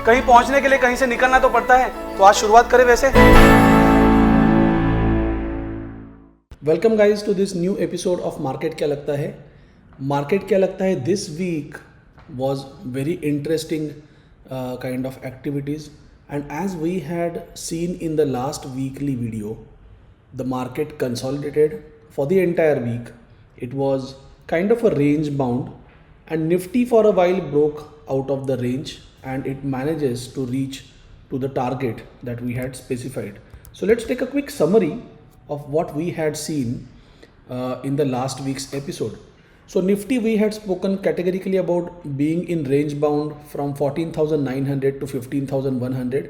कहीं पहुंचने के लिए कहीं से निकलना तो पड़ता है, तो आज शुरुआत करें वैसे। Welcome guys to this new episode of market क्या लगता है। मार्केट क्या लगता है this week was very interesting kind of activities, and as we had seen in the last weekly video, the market consolidated for the entire week. It was kind of a range bound, and Nifty for a while broke out of the range and it manages to reach to the target that we had specified. So let's take a quick summary of what we had seen in the last week's episode. So Nifty, we had spoken categorically about being in range bound from 14,900 to 15,100,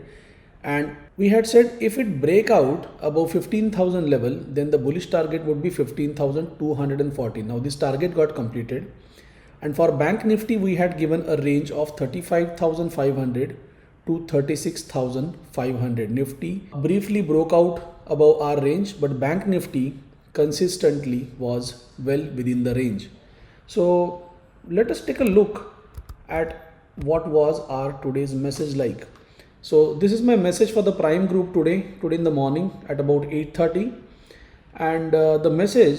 and we had said if it break out above 15,000 level, then the bullish target would be 15,240. Now this target got completed, and for Bank Nifty we had given a range of 35,500 to 36,500. Nifty briefly broke out above our range, but Bank Nifty consistently was well within the range. So let us take a look at what was our today's message like. So this is my message for the Prime Group today in the morning at about 8:30, and the message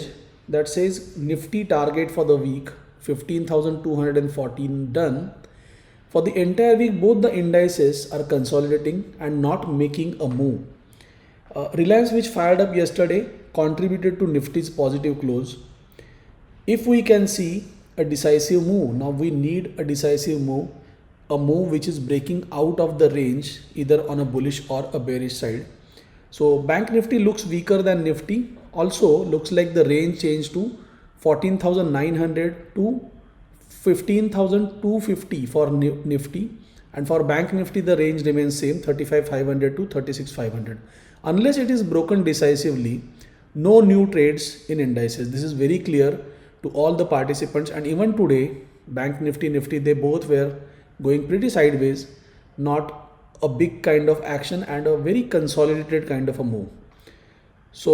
that says Nifty target for the week 15,214 done. For the entire week, both the indices are consolidating and not making a move. Reliance, which fired up yesterday, contributed to Nifty's positive close. If we can see a decisive move, now we need a decisive move, a move which is breaking out of the range either on a bullish or a bearish side. So Bank Nifty looks weaker than Nifty. Also looks like the range changed to 14,900 to 15,250 for Nifty, and for Bank Nifty the range remains same, 35,500 to 36,500. Unless it is broken decisively, no new trades in indices. This is very clear to all the participants, and even today Bank Nifty, they both were going pretty sideways, not a big kind of action and a very consolidated kind of a move. So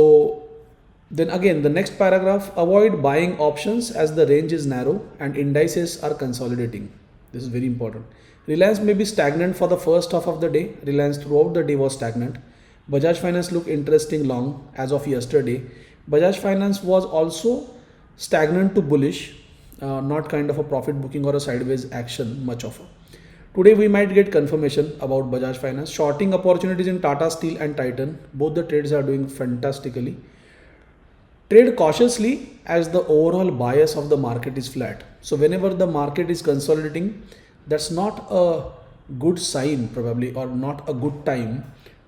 then again the next paragraph, avoid buying options as the range is narrow and indices are consolidating. This is very important. Reliance may be stagnant for the first half of the day. Reliance throughout the day was stagnant. Bajaj Finance looked interesting long as of yesterday. Bajaj Finance was also stagnant to bullish, not kind of a profit booking or a sideways action much of a. Today we might get confirmation about Bajaj Finance. Shorting opportunities in Tata Steel and Titan, both the trades are doing fantastically. Trade cautiously as the overall bias of the market is flat. So whenever the market is consolidating, that's not a good sign probably, or not a good time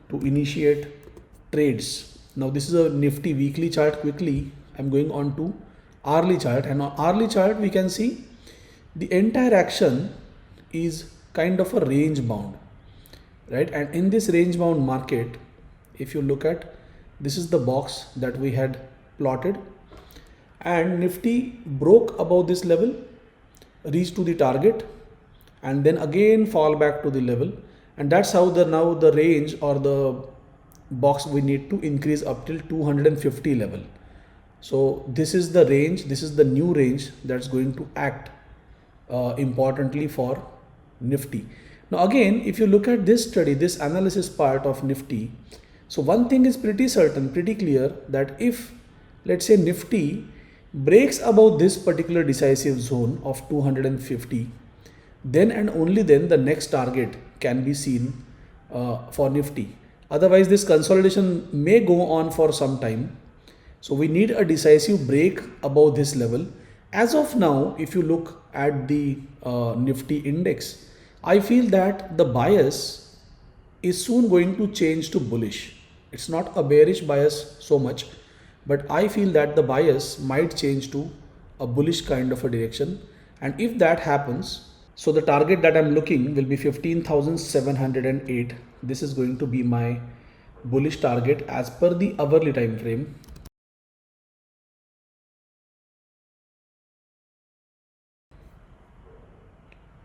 to initiate trades. Now this is a Nifty weekly chart. Quickly I'm going on to hourly chart, and on hourly chart we can see the entire action is kind of a range bound, right? And in this range bound market, if you look at, this is the box that we had plotted, and Nifty broke above this level, reached to the target, and then again fall back to the level, and that's how now the range or the box we need to increase up till 250 level. So this is the range, this is the new range that's going to act importantly for Nifty. Now again, if you look at this study, this analysis part of Nifty, so one thing is pretty certain, pretty clear, that if let's say Nifty breaks above this particular decisive zone of 250, then and only then the next target can be seen for Nifty. Otherwise this consolidation may go on for some time. So we need a decisive break above this level. As of now, if you look at the Nifty index, I feel that the bias is soon going to change to bullish. It's not a bearish bias so much, but I feel that the bias might change to a bullish kind of a direction. And if that happens, so the target that I'm looking will be 15,708. This is going to be my bullish target as per the hourly time frame.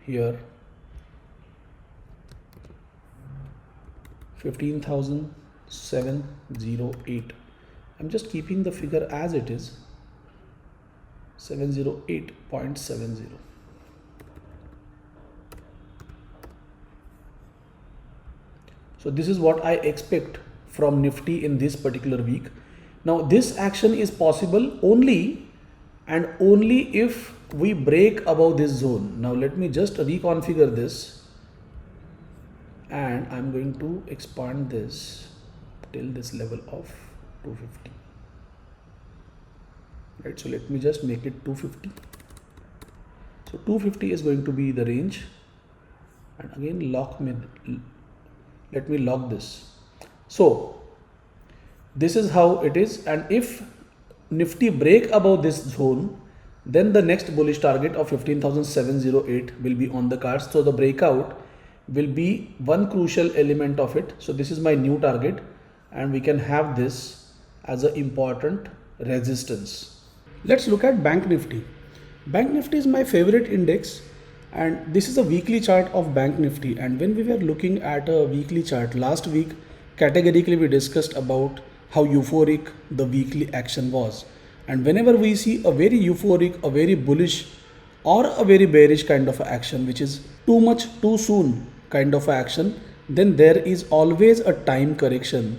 Here 15,708. I'm just keeping the figure as it is, 708.70. So this is what I expect from Nifty in this particular week. Now this action is possible only and only if we break above this zone. Now let me just reconfigure this, and I'm going to expand this till this level of 250. Right, so let me just make it 250. So 250 is going to be the range, and again let me lock this. So this is how it is, and if Nifty break above this zone, then the next bullish target of 15,708 will be on the cards. So the breakout will be one crucial element of it. So this is my new target, and we can have this as an important resistance. Let's look at Bank Nifty. Bank Nifty is my favorite index, and this is a weekly chart of Bank Nifty. And when we were looking at a weekly chart last week, categorically we discussed about how euphoric the weekly action was. And whenever we see a very euphoric, a very bullish or a very bearish kind of action, which is too much too soon kind of action, then there is always a time correction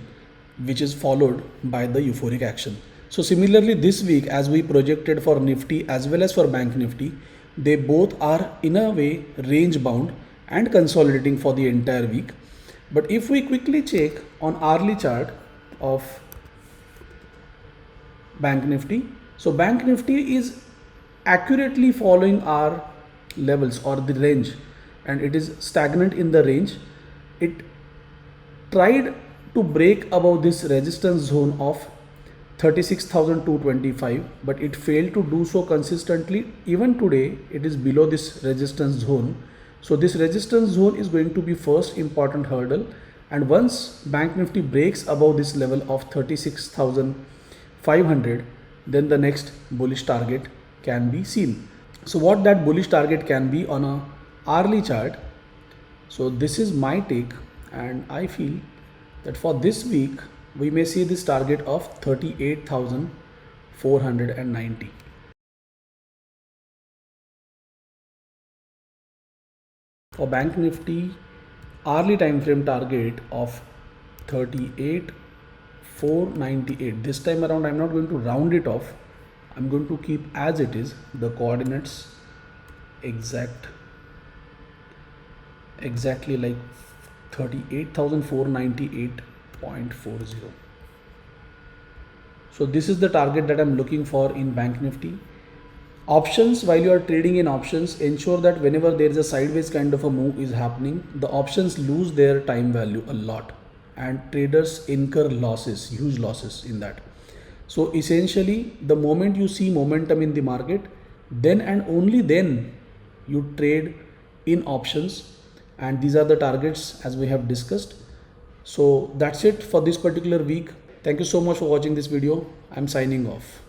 which is followed by the euphoric action. So similarly this week, as we projected for Nifty as well as for Bank Nifty, they both are in a way range bound and consolidating for the entire week. But if we quickly check on hourly chart of Bank Nifty, so Bank Nifty is accurately following our levels or the range, and it is stagnant in the range. It tried to break above this resistance zone of 36,225, but it failed to do so consistently. Even today it is below this resistance zone. So this resistance zone is going to be first important hurdle, and once Bank Nifty breaks above this level of 36,500, then the next bullish target can be seen. So what that bullish target can be on a hourly chart, so this is my take, and I feel that for this week we may see this target of 38,490. For Bank Nifty, hourly time frame target of 38,498. This time around I'm not going to round it off. I'm going to keep as it is the coordinates exactly like 38,498.40. So this is the target that I'm looking for in Bank Nifty. Options, while you are trading in options, ensure that whenever there is a sideways kind of a move is happening, the options lose their time value a lot, and traders incur losses, huge losses in that. So essentially, the moment you see momentum in the market, then and only then you trade in options, and these are the targets as we have discussed. So that's it for this particular week. Thank you so much for watching this video. I'm signing off.